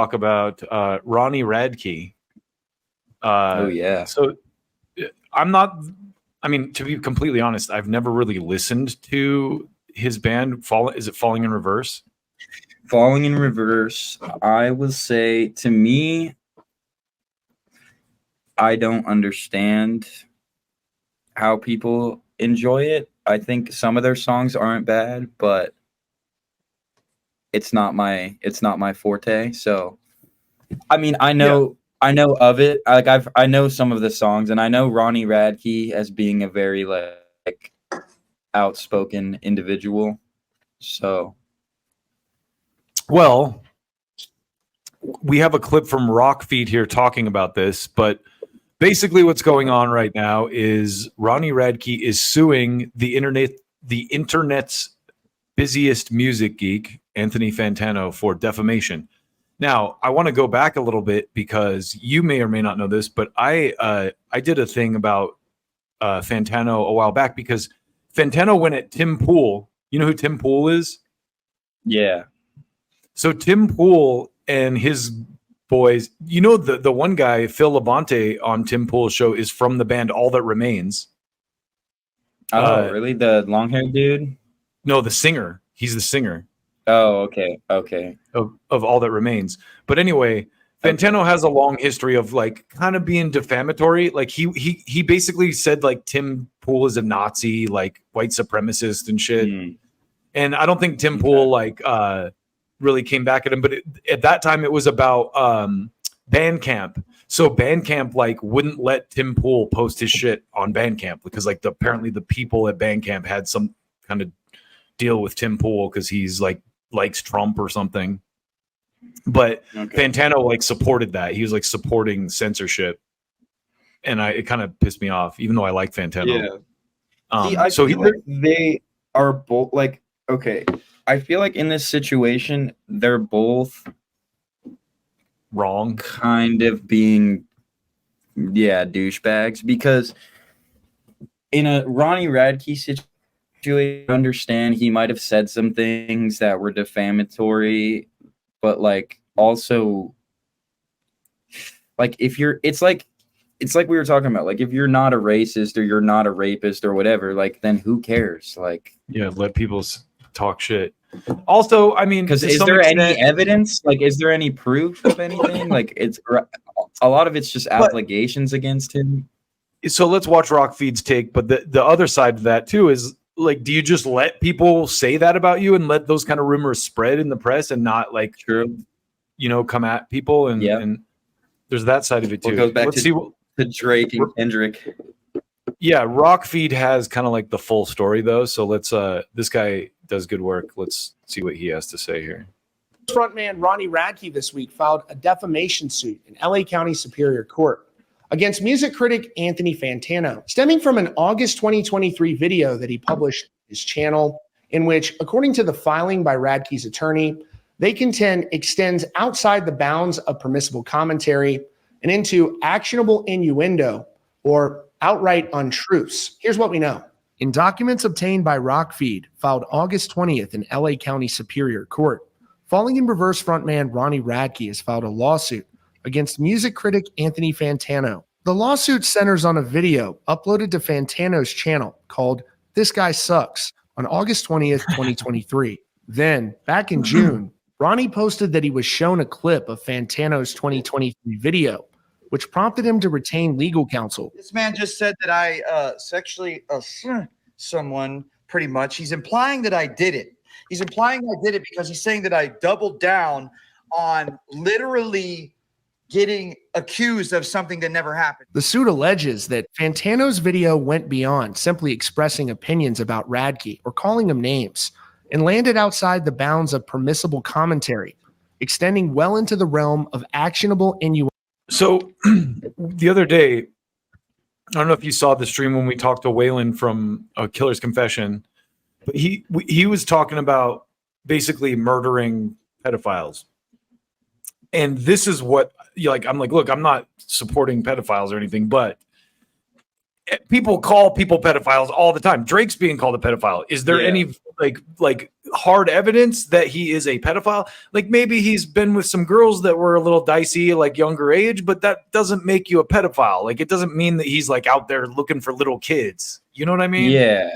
talk about Ronnie Radke. Oh yeah. So I'm not. I mean, to be completely honest, I've never really listened to his band. Is it Falling in Reverse? Falling in Reverse, I would say, to me, I don't understand how people enjoy it. I think some of their songs aren't bad, but it's not my forte. So, I mean, I know of it. Like I know some of the songs, and I know Ronnie Radke as being a very like outspoken individual. So, well, we have a clip from RockFeed here talking about this, but basically what's going on right now is Ronnie Radke is suing the internet's busiest music geek, Anthony Fantano, for defamation. Now, I want to go back a little bit because you may or may not know this, but I did a thing about Fantano a while back because Fantano went at Tim Pool. You know who Tim Pool is? Yeah. So Tim Pool and his boys, you know, the one guy, Phil Labonte, on Tim Pool's show is from the band All That Remains. Oh, really? The long-haired dude? No, the singer. He's the singer. Oh, okay. Okay. Of All That Remains. But anyway, Fantano has a long history of like kind of being defamatory. Like he basically said like Tim Pool is a Nazi, like white supremacist and shit. And I don't think Tim Pool like really came back at him, but at that time it was about Bandcamp. So Bandcamp like wouldn't let Tim Pool post his shit on Bandcamp because like apparently the people at Bandcamp had some kind of deal with Tim Pool because he's like likes Trump or something. But Fantano like supported that. He was like supporting censorship, and it kind of pissed me off, even though I like Fantano. Yeah. I feel like they are both like okay. I feel like in this situation they're both wrong, kind of being douchebags, because in a Ronnie Radke situation, I understand he might have said some things that were defamatory, but like also like if you're it's like we were talking about, like if you're not a racist or you're not a rapist or whatever, like then who cares? Like let people talk shit. Also, I mean, because is there any evidence? Like, is there any proof of anything? Like, it's a lot of it's just allegations against him. So let's watch RockFeed's take. But the other side of that too is like, do you just let people say that about you and let those kind of rumors spread in the press and not like, come at people? And there's that side of it too. It goes back to Drake and Kendrick. Yeah, RockFeed has kind of like the full story though. So let's this guy does good work. Let's see what he has to say here. Frontman Ronnie Radke this week filed a defamation suit in LA County Superior Court against music critic Anthony Fantano, stemming from an August 2023 video that he published on his channel, in which, according to the filing by Radke's attorney, they contend extends outside the bounds of permissible commentary and into actionable innuendo or outright untruths. Here's what we know. In documents obtained by RockFeed, filed August 20th in LA County Superior Court, Falling in Reverse frontman Ronnie Radke has filed a lawsuit against music critic Anthony Fantano. The lawsuit centers on a video uploaded to Fantano's channel called This Guy Sucks on August 20th, 2023. Then, back in June, Ronnie posted that he was shown a clip of Fantano's 2023 video, which prompted him to retain legal counsel. This man just said that I sexually assaulted someone, pretty much. He's implying that I did it. He's implying I did it because he's saying that I doubled down on literally getting accused of something that never happened. The suit alleges that Fantano's video went beyond simply expressing opinions about Radke or calling him names and landed outside the bounds of permissible commentary, extending well into the realm of actionable innuendo. So the other day, I don't know if you saw the stream when we talked to Waylon from Killer's Confession, but he was talking about basically murdering pedophiles. And this is what I'm like, look, I'm not supporting pedophiles or anything, but people call people pedophiles all the time. Drake's being called a pedophile. Is there any like hard evidence that he is a pedophile? Like maybe he's been with some girls that were a little dicey, like younger age, but that doesn't make you a pedophile. Like it doesn't mean that he's like out there looking for little kids. You know what I mean? Yeah.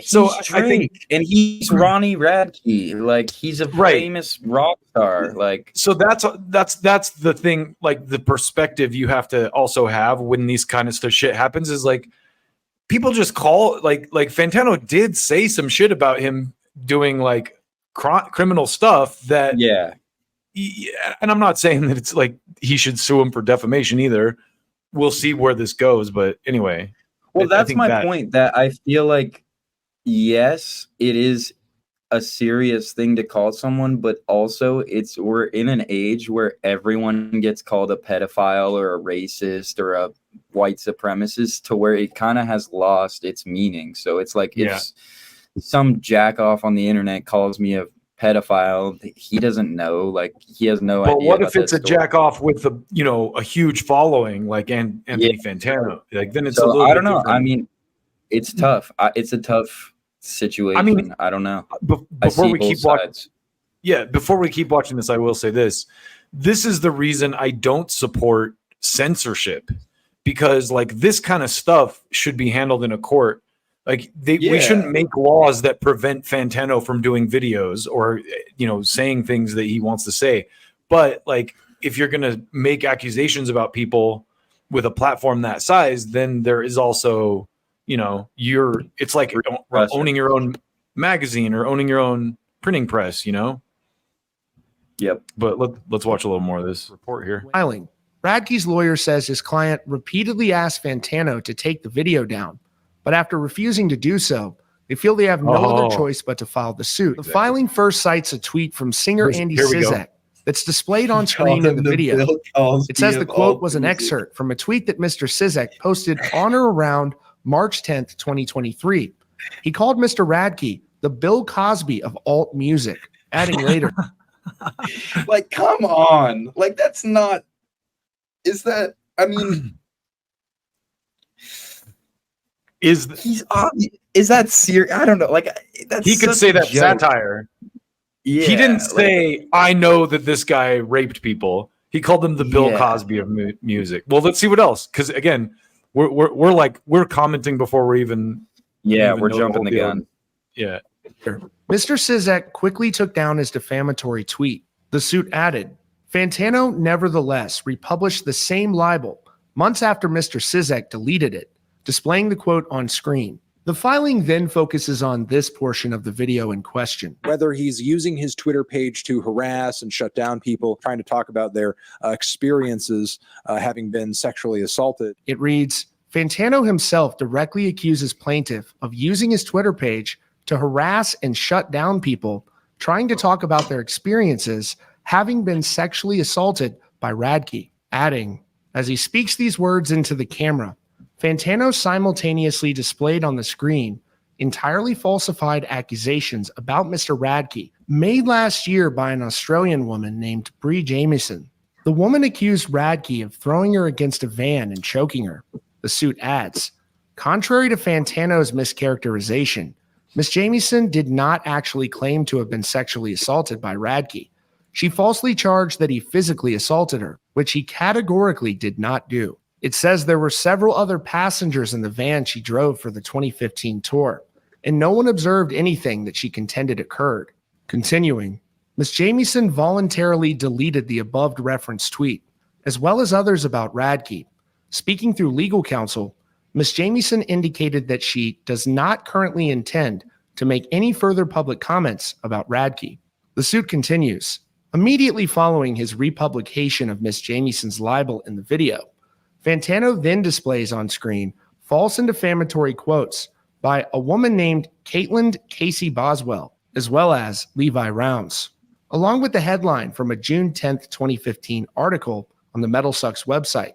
So He's I think, Drake, and he's Ronnie Radke. Like he's a famous rock star. Like so that's the thing. Like the perspective you have to also have when these kind of shit happens is like people just call like Fantano did say some shit about him doing like criminal stuff that and I'm not saying that it's like he should sue him for defamation either. We'll see where this goes, but anyway. Well, that's my point, that I feel like yes, it is a serious thing to call someone, but also we're in an age where everyone gets called a pedophile or a racist or a white supremacist, to where it kind of has lost its meaning. So it's like if some jack off on the internet calls me a pedophile, he doesn't know, like he has no idea. But what if it's a jack off with a huge following like Anthony Fantano? Like then it's a little I don't know. different. I mean, it's tough. It's a tough situation. I mean, I don't know. Before we keep watching this, I will say this. This is the reason I don't support censorship, because like this kind of stuff should be handled in a court. Like we shouldn't make laws that prevent Fantano from doing videos or saying things that he wants to say. But like if you're going to make accusations about people with a platform that size, then there is also it's like owning your own magazine or owning your own printing press, Yep. But let's watch a little more of this report here. Filing. Radke's lawyer says his client repeatedly asked Fantano to take the video down, but after refusing to do so, they feel they have no other choice but to file the suit. The filing first cites a tweet from singer Andy Sizek that's displayed on screen in the video. It says the quote was an excerpt from a tweet that Mr. Sizek posted on or around March 10th, 2023. He called Mr. Radke the Bill Cosby of alt music, adding later. Like, come on. Like, that's not. Is that, I mean. Is that serious? I don't know. Like, that's he could say that satire. Yeah. He didn't say, I know that this guy raped people. He called them the Bill Cosby of music. Well, let's see what else. Because again, we're commenting before we're even. Yeah, we're jumping the gun. Yeah. Mr. Sizek quickly took down his defamatory tweet. The suit added, Fantano nevertheless republished the same libel months after Mr. Sizek deleted it, displaying the quote on screen. The filing then focuses on this portion of the video in question. Whether he's using his Twitter page to harass and shut down people trying to talk about their experiences having been sexually assaulted. It reads, Fantano himself directly accuses plaintiff of using his Twitter page to harass and shut down people trying to talk about their experiences having been sexually assaulted by Radke, adding, as he speaks these words into the camera, Fantano simultaneously displayed on the screen entirely falsified accusations about Mr. Radke made last year by an Australian woman named Bree Jamieson. The woman accused Radke of throwing her against a van and choking her. The suit adds, contrary to Fantano's mischaracterization, Ms. Jamieson did not actually claim to have been sexually assaulted by Radke. She falsely charged that he physically assaulted her, which he categorically did not do. It says there were several other passengers in the van she drove for the 2015 tour, and no one observed anything that she contended occurred. Continuing, Ms. Jamieson voluntarily deleted the above referenced tweet, as well as others about Radke. Speaking through legal counsel, Ms. Jamieson indicated that she does not currently intend to make any further public comments about Radke. The suit continues. Immediately following his republication of Ms. Jamieson's libel in the video, Fantano then displays on screen false and defamatory quotes by a woman named Caitlin Casey Boswell, as well as Levi Rounds, along with the headline from a June 10th, 2015 article on the Metal Sucks website.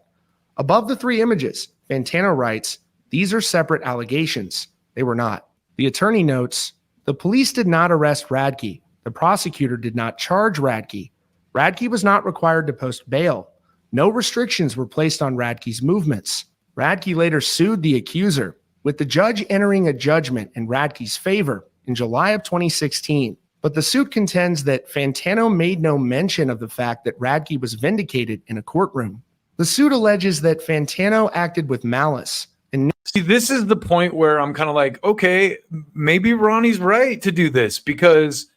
Above the three images, Fantano writes, these are separate allegations. They were not. The attorney notes, the police did not arrest Radke. The prosecutor did not charge Radke. Radke was not required to post bail. No restrictions were placed on Radke's movements. Radke later sued the accuser, with the judge entering a judgment in Radke's favor in July of 2016. But the suit contends that Fantano made no mention of the fact that Radke was vindicated in a courtroom. The suit alleges that Fantano acted with malice. And see, this is the point where I'm kind of like, okay, maybe Ronnie's right to do this, because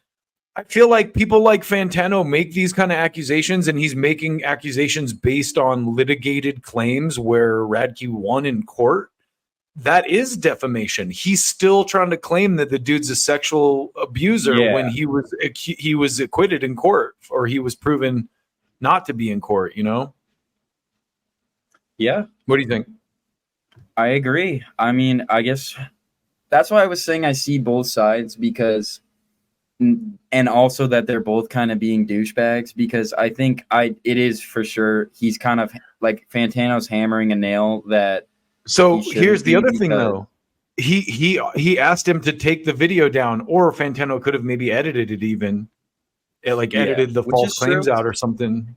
I feel like people like Fantano make these kind of accusations, and he's making accusations based on litigated claims where Radke won in court. That is defamation. He's still trying to claim that the dude's a sexual abuser when he was acquitted in court, or he was proven not to be in court, you know? Yeah. What do you think? I agree. I mean, I guess that's why I was saying I see both sides, because, and also that they're both kind of being douchebags, because I think it is for sure. He's kind of like Fantano's hammering a nail that. So here's the other thing, though. He asked him to take the video down, or Fantano could have maybe edited it, even edited the false claims out or something,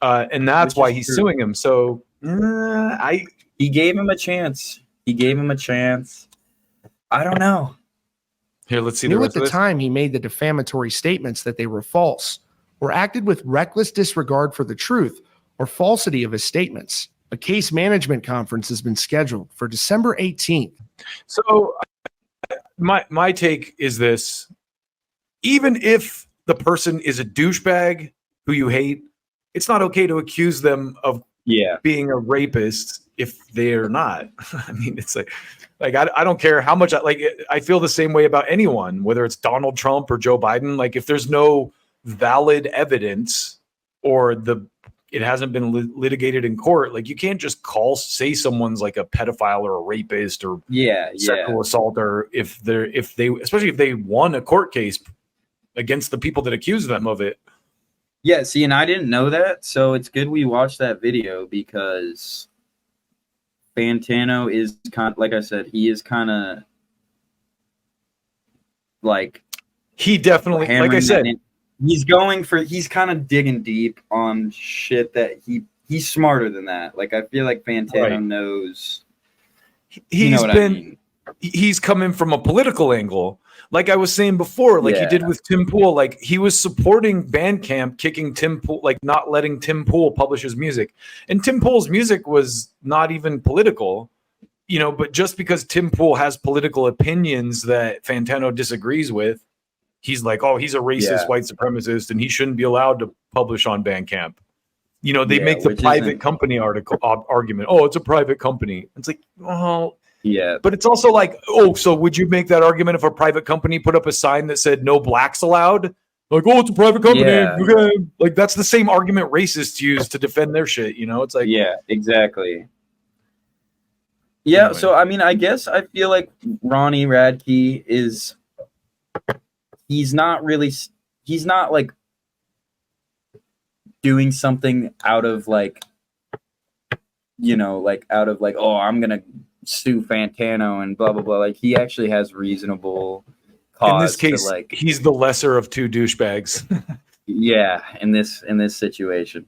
and that's why he's suing him. So he gave him a chance. He gave him a chance. I don't know. Here, let's see. Knew at the time he made the defamatory statements that they were false, or acted with reckless disregard for the truth or falsity of his statements. A case management conference has been scheduled for December 18th. So my take is this: even if the person is a douchebag who you hate, it's not okay to accuse them of being a rapist if they're not. I mean, it's like I don't care how much I feel the same way about anyone, whether it's Donald Trump or Joe Biden. Like, if there's no valid evidence, or it hasn't been litigated in court, like, you can't just say someone's like a pedophile or a rapist or sexual assaulter especially if they won a court case against the people that accuse them of it. Yeah, see, and I didn't know that, so it's good we watched that video, because Fantano is kind of, like I said, he is kind of like, he definitely, like I said, he's kind of digging deep on shit that he's smarter than that. Like, I feel like Fantano knows. He's coming from a political angle. Like I was saying before, like he did with Tim Pool. Like, he was supporting Bandcamp, kicking Tim Pool, like not letting Tim Pool publish his music. And Tim Pool's music was not even political, but just because Tim Pool has political opinions that Fantano disagrees with, he's like, oh, he's a racist white supremacist and he shouldn't be allowed to publish on Bandcamp. They make the private company argument. Oh, it's a private company. It's like, oh, yeah. But it's also like, oh, so would you make that argument if a private company put up a sign that said no blacks allowed? Like, oh, it's a private company. Yeah. Okay. Like, that's the same argument racists use to defend their shit. It's like, yeah, exactly. Yeah. Anyway. So, I mean, I guess I feel like Ronnie Radke he's not like doing something out of like, oh, I'm going to sue Fantano and blah, blah, blah. Like, he actually has reasonable cause. In this case, he's the lesser of two douchebags. Yeah. In this situation.